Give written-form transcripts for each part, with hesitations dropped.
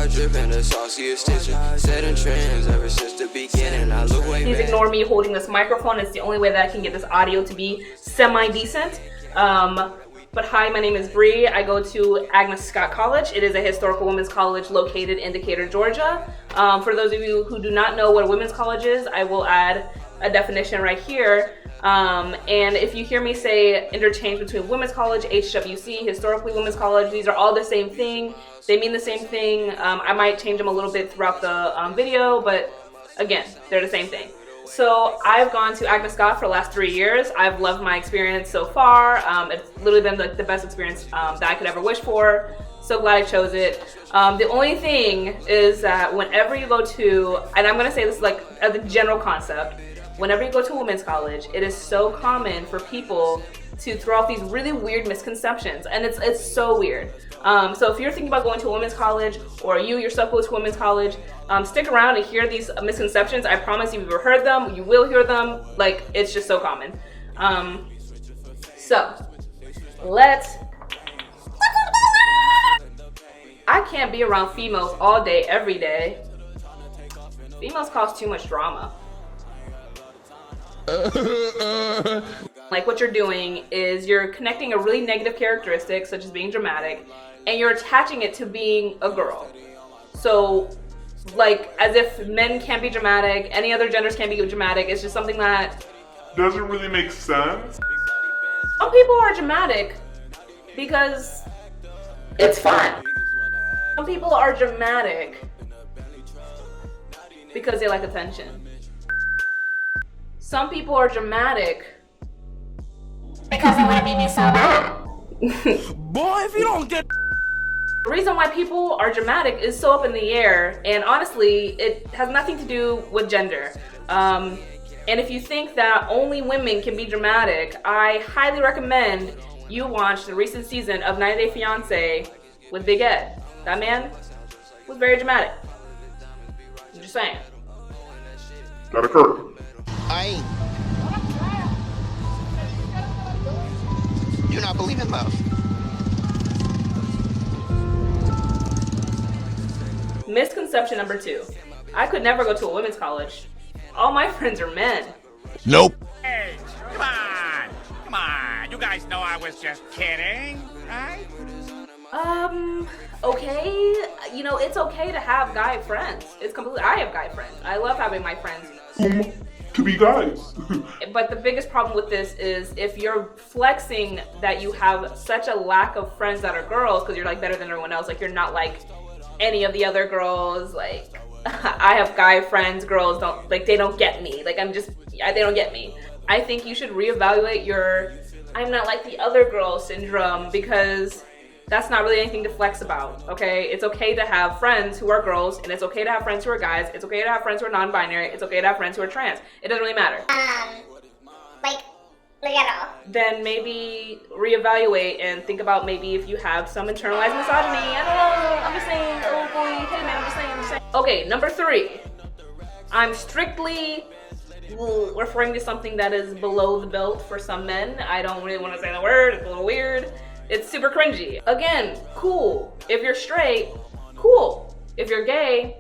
car dripping, the sauciest stitching. Setting trends ever since the beginning. I look way Please back. ignore me holding this microphone. It's the only way that I can get this audio to be semi-decent. But hi, my name is Bree. I go to Agnes Scott College. It is a historical women's college located in Decatur, Georgia. For those of you who do not know what a women's college is, I will add a definition right here. And if you hear me say interchange between women's college, HWC, historically women's college, these are all the same thing. They mean the same thing. I might change them a little bit throughout the video, but again, they're the same thing. So I've gone to Agnes Scott for the last 3 years. I've loved my experience so far. It's literally been like the best experience that I could ever wish for. So glad I chose it. The only thing is that whenever you go to, and I'm gonna say this like as a general concept, whenever you go to a women's college, it is so common for people to throw out these really weird misconceptions, and it's so weird. So if you're thinking about going to a women's college, or you yourself go to a women's college, stick around and hear these misconceptions. I promise you've ever heard them, you will hear them. Like, it's just so common. So let's. I can't be around females all day, every day. Females cause too much drama. Like, what you're doing is you're connecting a really negative characteristic, such as being dramatic, and you're attaching it to being a girl. So, like, as if men can't be dramatic, any other genders can't be dramatic. It's just something that doesn't really make sense. Some people are dramatic because it's fun. Some people are dramatic because they like attention. Some people are dramatic because they want to be me so bad. Boy, if you don't get... The reason why people are dramatic is so up in the air, and honestly, it has nothing to do with gender. And if you think that only women can be dramatic, I highly recommend you watch the recent season of 90 Day Fiancé with Big Ed. That man was very dramatic. I'm just saying. That occurred. You not believe in love. Misconception number 2. I could never go to a women's college. All my friends are men. Nope. Hey, come on. Come on. You guys know I was just kidding, right? Okay. You know, it's okay to have guy friends. I have guy friends. I love having my friends. To be guys. But the biggest problem with this is if you're flexing that you have such a lack of friends that are girls because you're like better than everyone else, like you're not like any of the other girls, like I have guy friends, girls don't, like they don't get me, like they don't get me. I think you should reevaluate your I'm not like the other girl syndrome, because that's not really anything to flex about, okay? It's okay to have friends who are girls, and it's okay to have friends who are guys. It's okay to have friends who are non-binary. It's okay to have friends who are trans. It doesn't really matter. Like at all. Then maybe reevaluate and think about maybe if you have some internalized misogyny. I don't know. I'm just saying. Oh boy, hey man, I'm just saying. Okay, number 3. I'm strictly referring to something that is below the belt for some men. I don't really want to say the word. It's a little weird. It's super cringy. Again, cool. If you're straight, cool. If you're gay,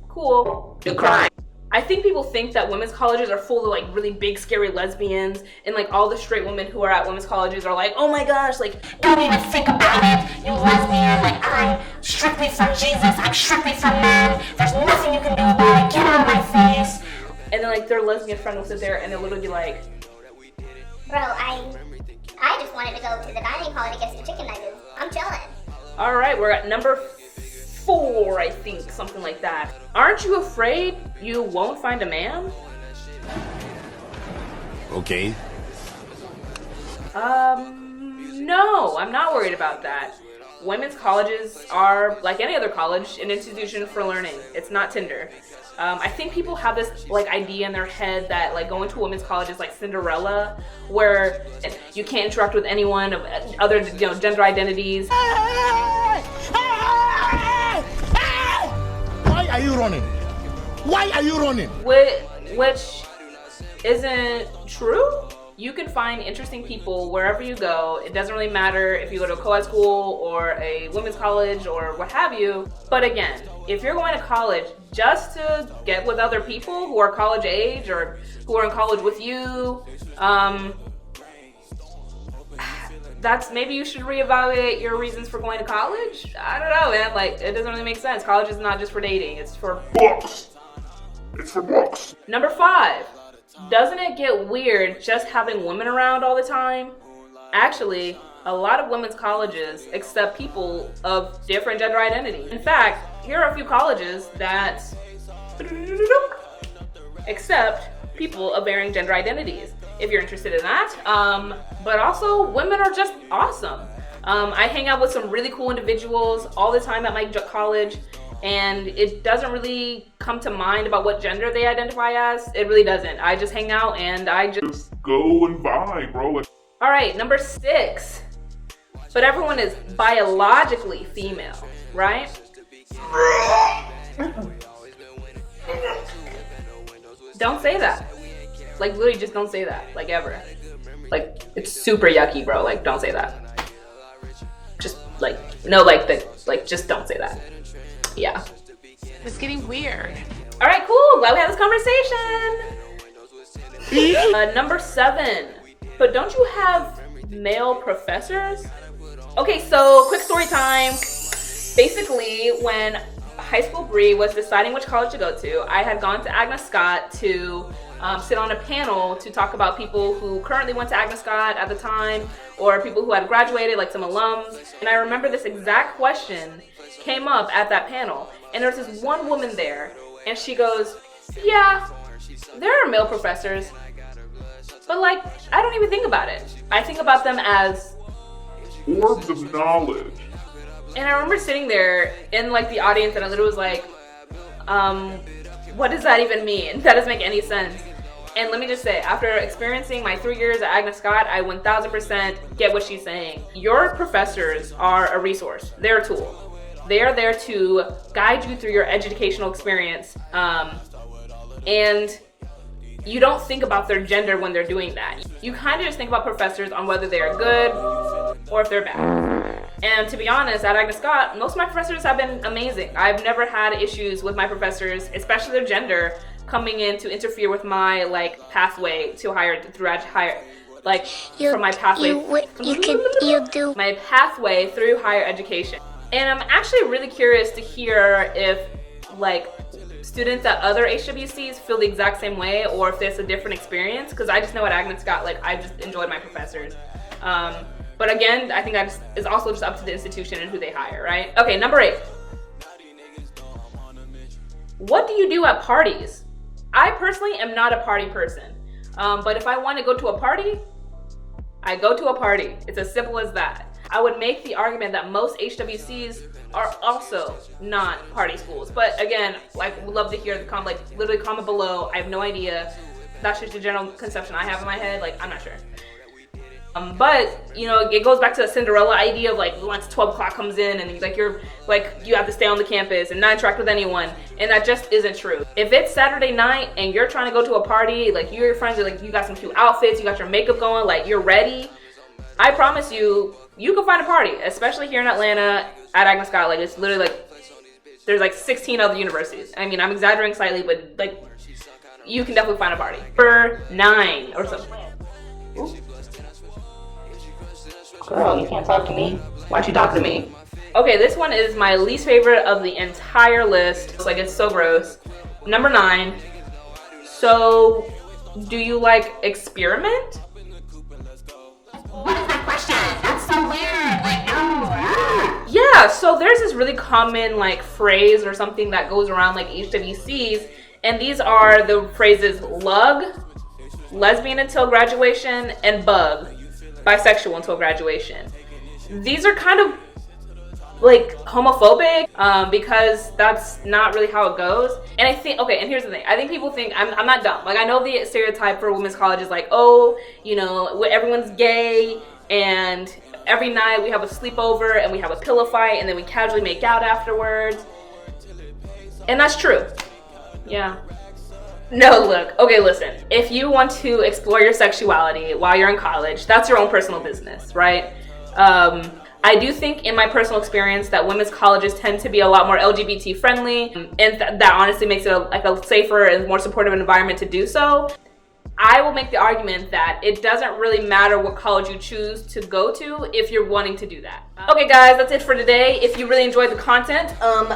cool. You cry. I think people think that women's colleges are full of like really big scary lesbians, and like all the straight women who are at women's colleges are like, oh my gosh, like Don't even think about it, you lesbian. Like, I'm strictly from Jesus, I'm strictly from men. There's nothing you can do about it, get out of my face. and then like their lesbian friend will sit there and they'll literally be like, Bro, I just wanted to go to the dining hall to get some chicken nuggets. I'm chilling. all right, we're at number 4, I think, something like that. Aren't you afraid you won't find a man? Okay. No, I'm not worried about that. Women's colleges are, like any other college, an institution for learning. It's not Tinder. I think people have this like idea in their head that like going to a women's college is like Cinderella, where you can't interact with anyone of other, you know, gender identities. Why are you running? Why are you running? Which isn't true. You can find interesting people wherever you go. It doesn't really matter if you go to a co-ed school or a women's college or what have you. But again, if you're going to college just to get with other people who are college age or who are in college with you, that's maybe you should reevaluate your reasons for going to college. I don't know, man. Like, it doesn't really make sense. College is not just for dating. It's for Books. It's for books. Number 5. Doesn't it get weird just having women around all the time? Actually, a lot of women's colleges accept people of different gender identity. In fact, here are a few colleges that accept people of varying gender identities, if you're interested in that. But also, women are just awesome. I hang out with some really cool individuals all the time at my college, and it doesn't really come to mind about what gender they identify as. It really doesn't. I just hang out and I just go and vibe, bro. Like, all right, number 6. But everyone is biologically female, right? Don't say that. Like, literally just don't say that, like, ever. Like, it's super yucky, bro. Like, don't say that. Just, like, no, like, just don't say that. Yeah. It's getting weird. All right, cool. Glad we had this conversation. Number 7. But don't you have male professors? Okay, so quick story time. Basically, when high school Bree was deciding which college to go to, I had gone to Agnes Scott to sit on a panel to talk about people who currently went to Agnes Scott at the time, or people who had graduated, like some alums. And I remember this exact question came up at that panel. And there was this one woman there, and she goes, yeah, there are male professors, but like, I don't even think about it. I think about them as orbs of knowledge. And I remember sitting there in like the audience, and I literally was like, what does that even mean? That doesn't make any sense. And let me just say, after experiencing my 3 years at Agnes Scott, I 1000% get what she's saying. Your professors are a resource. They're a tool. They are there to guide you through your educational experience. And you don't think about their gender when they're doing that. You kind of just think about professors on whether they're good or if they're bad. And to be honest, at Agnes Scott, most of my professors have been amazing. I've never had issues with my professors, especially their gender, coming in to interfere with my like pathway to higher, like from my pathway, my pathway through higher education. And I'm actually really curious to hear if like students at other HWCs feel the exact same way, or if there's a different experience, because I just know at Agnes Scott, like, I just enjoyed my professors. But again, I think it's also just up to the institution and who they hire, right? Okay, number 8. What do you do at parties? I personally am not a party person, but if I want to go to a party, I go to a party. It's as simple as that. I would make the argument that most HWCs are also not party schools. But again, like, would love to hear the comment, like, literally comment below. I have no idea. That's just the general conception I have in my head. Like, I'm not sure. But, you know, it goes back to the Cinderella idea of, like, once 12 o'clock comes in and, like, you have to stay on the campus and not interact with anyone. And that just isn't true. If it's Saturday night and you're trying to go to a party, like, you and your friends are, like, you got some cute outfits, you got your makeup going, like, you're ready, I promise you, you can find a party, especially here in Atlanta at Agnes Scott. Like, it's literally like, there's like 16 other universities. I mean, I'm exaggerating slightly, but like, you can definitely find a party. Number 9 or something. Girl, you can't talk to me. Why don't you talk to me? Okay, this one is my least favorite of the entire list. It's like, it's so gross. Number 9. So, do you like experiment? What is that question? That's so weird. Like, no. Yeah, so there's this really common like phrase or something that goes around like HWCs, and these are the phrases lug, lesbian until graduation, and bug, bisexual until graduation. These are kind of like homophobic because that's not really how it goes. And I think, okay, and here's the thing, I think people think, I'm not dumb, like I know the stereotype for women's college is like, oh, you know, everyone's gay and every night we have a sleepover and we have a pillow fight and then we casually make out afterwards. And that's true. Yeah. No, look, okay, listen. If you want to explore your sexuality while you're in college, that's your own personal business, right? I do think in my personal experience that women's colleges tend to be a lot more LGBT friendly, and that honestly makes it a safer and more supportive environment to do so. I will make the argument that it doesn't really matter what college you choose to go to if you're wanting to do that. Okay guys, that's it for today. If you really enjoyed the content,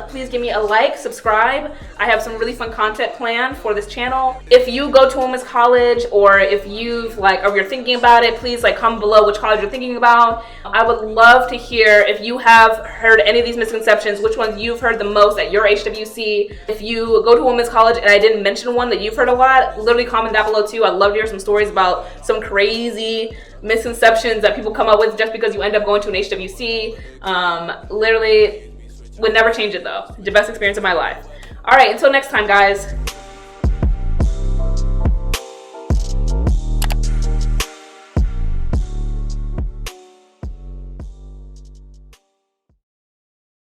please give me a like, subscribe. I have some really fun content planned for this channel. If you go to women's college, or if you're thinking about it, please comment below which college you're thinking about. I would love to hear if you have heard any of these misconceptions, which ones you've heard the most at your HWC. If you go to women's college and I didn't mention one that you've heard a lot, literally comment down below too. I'd love to hear some stories about some crazy misconceptions that people come up with just because you end up going to an HWC. Literally would never change it though. The best experience of my life. All right, until next time, guys.